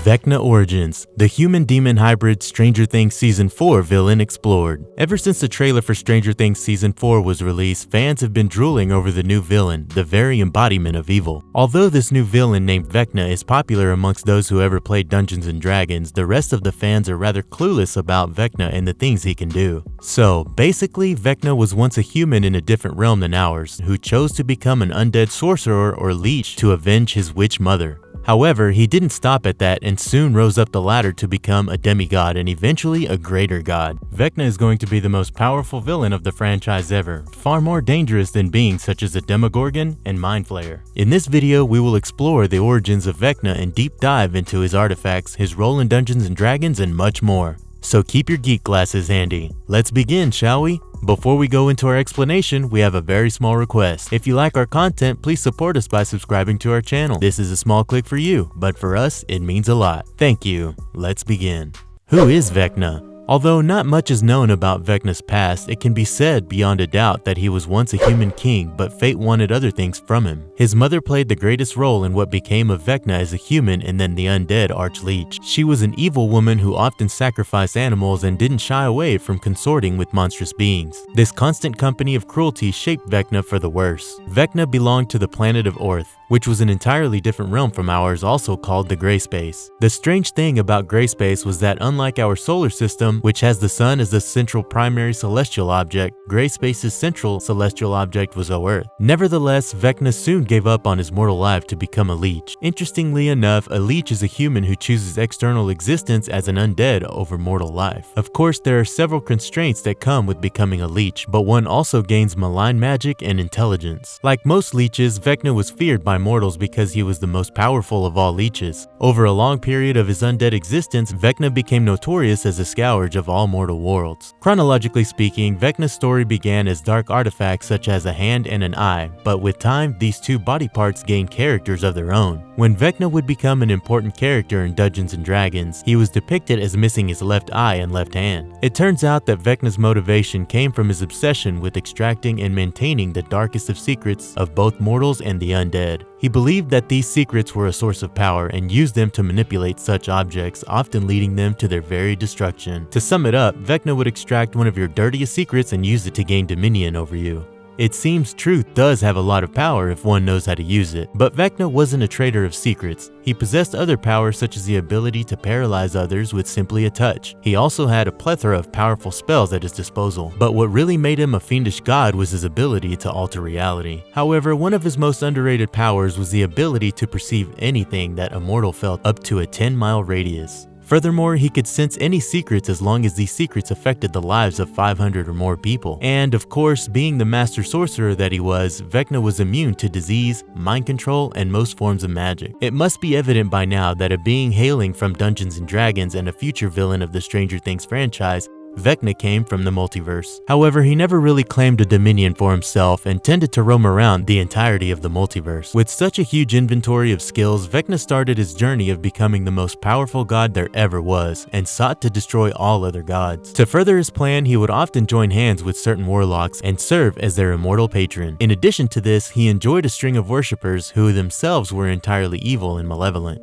Vecna Origins, the human-demon hybrid Stranger Things Season 4 villain explored. Ever since the trailer for Stranger Things Season 4 was released, fans have been drooling over the new villain, the very embodiment of evil. Although this new villain named Vecna is popular amongst those who ever played Dungeons & Dragons, the rest of the fans are rather clueless about Vecna and the things he can do. So, basically, Vecna was once a human in a different realm than ours, who chose to become an undead sorcerer or leech to avenge his witch mother. However, he didn't stop at that and soon rose up the ladder to become a demigod and eventually a greater god. Vecna is going to be the most powerful villain of the franchise ever, far more dangerous than beings such as a Demogorgon and Mind Flayer. In this video, we will explore the origins of Vecna and deep dive into his artifacts, his role in Dungeons & Dragons, and much more. So keep your geek glasses handy. Let's begin, shall we? Before we go into our explanation, we have a very small request. If you like our content, please support us by subscribing to our channel. This is a small click for you, but for us, it means a lot. Thank you. Let's begin. Who is Vecna? Although not much is known about Vecna's past, it can be said beyond a doubt that he was once a human king, but fate wanted other things from him. His mother played the greatest role in what became of Vecna as a human and then the undead Archleech. She was an evil woman who often sacrificed animals and didn't shy away from consorting with monstrous beings. This constant company of cruelty shaped Vecna for the worse. Vecna belonged to the planet of Orth, which was an entirely different realm from ours, also called the Gray Space. The strange thing about Gray Space was that unlike our solar system, which has the sun as the central primary celestial object, Gray Space's central celestial object was Earth. Nevertheless, Vecna soon gave up on his mortal life to become a leech. Interestingly enough, a leech is a human who chooses external existence as an undead over mortal life. Of course, there are several constraints that come with becoming a leech, but one also gains malign magic and intelligence. Like most leeches, Vecna was feared by mortals because he was the most powerful of all leeches. Over a long period of his undead existence, Vecna became notorious as a scourge of all mortal worlds. Chronologically speaking, Vecna's story began as dark artifacts such as a hand and an eye, but with time, these two body parts gained characters of their own. When Vecna would become an important character in Dungeons & Dragons, he was depicted as missing his left eye and left hand. It turns out that Vecna's motivation came from his obsession with extracting and maintaining the darkest of secrets of both mortals and the undead. He believed that these secrets were a source of power and used them to manipulate such objects, often leading them to their very destruction. To sum it up, Vecna would extract one of your dirtiest secrets and use it to gain dominion over you. It seems truth does have a lot of power if one knows how to use it, but Vecna wasn't a trader of secrets. He possessed other powers such as the ability to paralyze others with simply a touch. He also had a plethora of powerful spells at his disposal, but what really made him a fiendish god was his ability to alter reality. However, one of his most underrated powers was the ability to perceive anything that a mortal felt up to a 10-mile radius. Furthermore, he could sense any secrets as long as these secrets affected the lives of 500 or more people. And of course, being the master sorcerer that he was, Vecna was immune to disease, mind control, and most forms of magic. It must be evident by now that a being hailing from Dungeons & Dragons and a future villain of the Stranger Things franchise, Vecna came from the multiverse. However, he never really claimed a dominion for himself and tended to roam around the entirety of the multiverse. With such a huge inventory of skills, Vecna started his journey of becoming the most powerful god there ever was and sought to destroy all other gods. To further his plan, he would often join hands with certain warlocks and serve as their immortal patron. In addition to this, he enjoyed a string of worshippers who themselves were entirely evil and malevolent.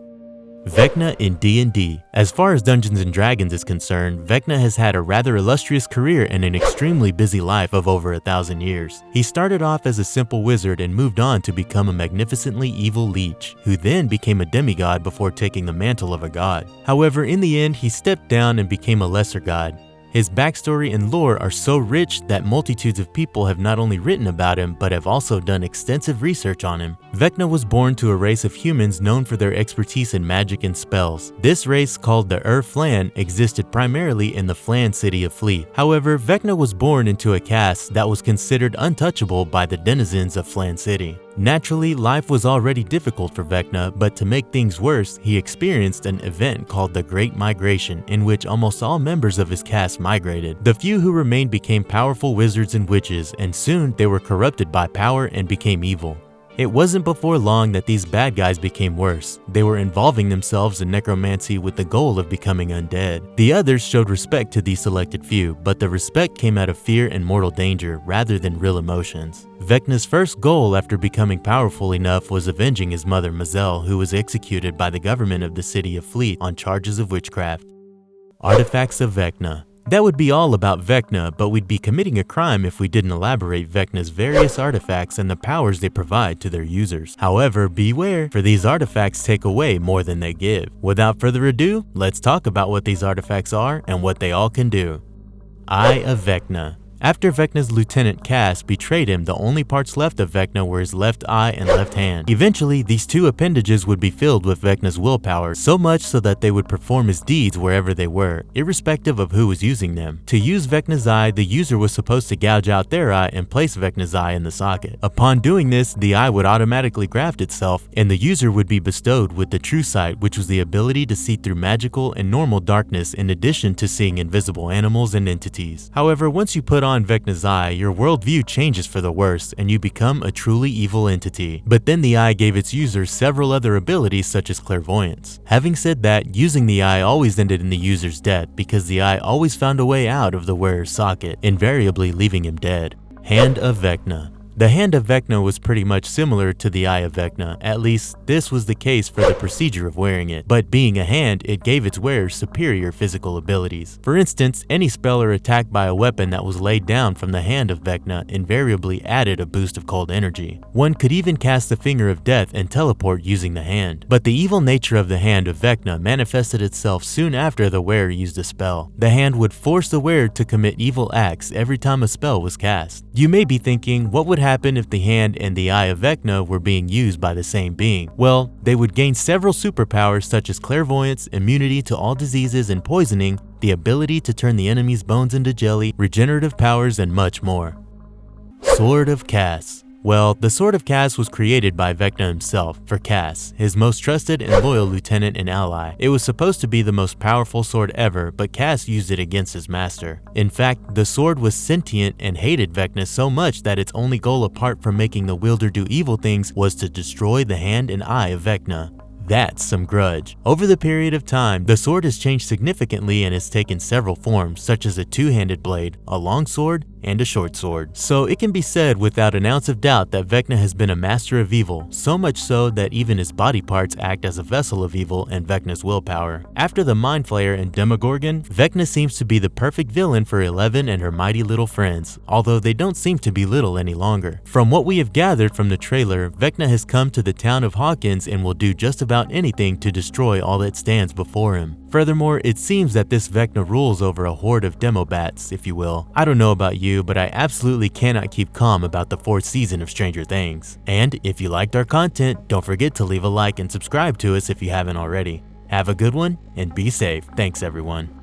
Vecna in D&D. As far as Dungeons & Dragons is concerned, Vecna has had a rather illustrious career and an extremely busy life of over 1,000 years. He started off as a simple wizard and moved on to become a magnificently evil leech, who then became a demigod before taking the mantle of a god. However, in the end, he stepped down and became a lesser god. His backstory and lore are so rich that multitudes of people have not only written about him, but have also done extensive research on him. Vecna was born to a race of humans known for their expertise in magic and spells. This race, called the Flan, existed primarily in the Flan city of Fleet. However, Vecna was born into a caste that was considered untouchable by the denizens of Flan City. Naturally, life was already difficult for Vecna, but to make things worse, he experienced an event called the Great Migration, in which almost all members of his caste migrated. The few who remained became powerful wizards and witches, and soon they were corrupted by power and became evil. It wasn't before long that these bad guys became worse. They were involving themselves in necromancy with the goal of becoming undead. The others showed respect to these selected few, but the respect came out of fear and mortal danger rather than real emotions. Vecna's first goal after becoming powerful enough was avenging his mother Mazel, who was executed by the government of the city of Fleet on charges of witchcraft. Artifacts of Vecna. That would be all about Vecna, but we'd be committing a crime if we didn't elaborate Vecna's various artifacts and the powers they provide to their users. However, beware, for these artifacts take away more than they give. Without further ado, let's talk about what these artifacts are and what they all can do. Eye of Vecna. After Vecna's lieutenant Cass betrayed him, the only parts left of Vecna were his left eye and left hand. Eventually, these two appendages would be filled with Vecna's willpower, so much so that they would perform his deeds wherever they were, irrespective of who was using them. To use Vecna's eye, the user was supposed to gouge out their eye and place Vecna's eye in the socket. Upon doing this, the eye would automatically graft itself, and the user would be bestowed with the True Sight, which was the ability to see through magical and normal darkness in addition to seeing invisible animals and entities. However, once you put on Vecna's eye, your worldview changes for the worse and you become a truly evil entity. But then the eye gave its user several other abilities such as clairvoyance. Having said that, using the eye always ended in the user's death because the eye always found a way out of the wearer's socket, invariably leaving him dead. Hand of Vecna. The Hand of Vecna was pretty much similar to the Eye of Vecna, at least this was the case for the procedure of wearing it, but being a hand, it gave its wearer superior physical abilities. For instance, any spell or attack by a weapon that was laid down from the Hand of Vecna invariably added a boost of cold energy. One could even cast the Finger of Death and teleport using the hand. But the evil nature of the Hand of Vecna manifested itself soon after the wearer used a spell. The hand would force the wearer to commit evil acts every time a spell was cast. You may be thinking, what would happen if the hand and the Eye of Vecna were being used by the same being? Well, they would gain several superpowers such as clairvoyance, immunity to all diseases and poisoning, the ability to turn the enemy's bones into jelly, regenerative powers, and much more. Sword of Cass. Well, the Sword of Cass was created by Vecna himself, for Cass, his most trusted and loyal lieutenant and ally. It was supposed to be the most powerful sword ever, but Cass used it against his master. In fact, the sword was sentient and hated Vecna so much that its only goal apart from making the wielder do evil things was to destroy the hand and eye of Vecna. That's some grudge. Over the period of time, the sword has changed significantly and has taken several forms, such as a two-handed blade, a long sword, and a short sword. So it can be said without an ounce of doubt that Vecna has been a master of evil, so much so that even his body parts act as a vessel of evil and Vecna's willpower. After the Mind Flayer and Demogorgon, Vecna seems to be the perfect villain for Eleven and her mighty little friends, although they don't seem to be little any longer. From what we have gathered from the trailer, Vecna has come to the town of Hawkins and will do just about anything to destroy all that stands before him. Furthermore, it seems that this Vecna rules over a horde of Demobats, if you will. I don't know about you, but I absolutely cannot keep calm about the 4th season of Stranger Things. And if you liked our content, don't forget to leave a like and subscribe to us if you haven't already. Have a good one and be safe. Thanks everyone.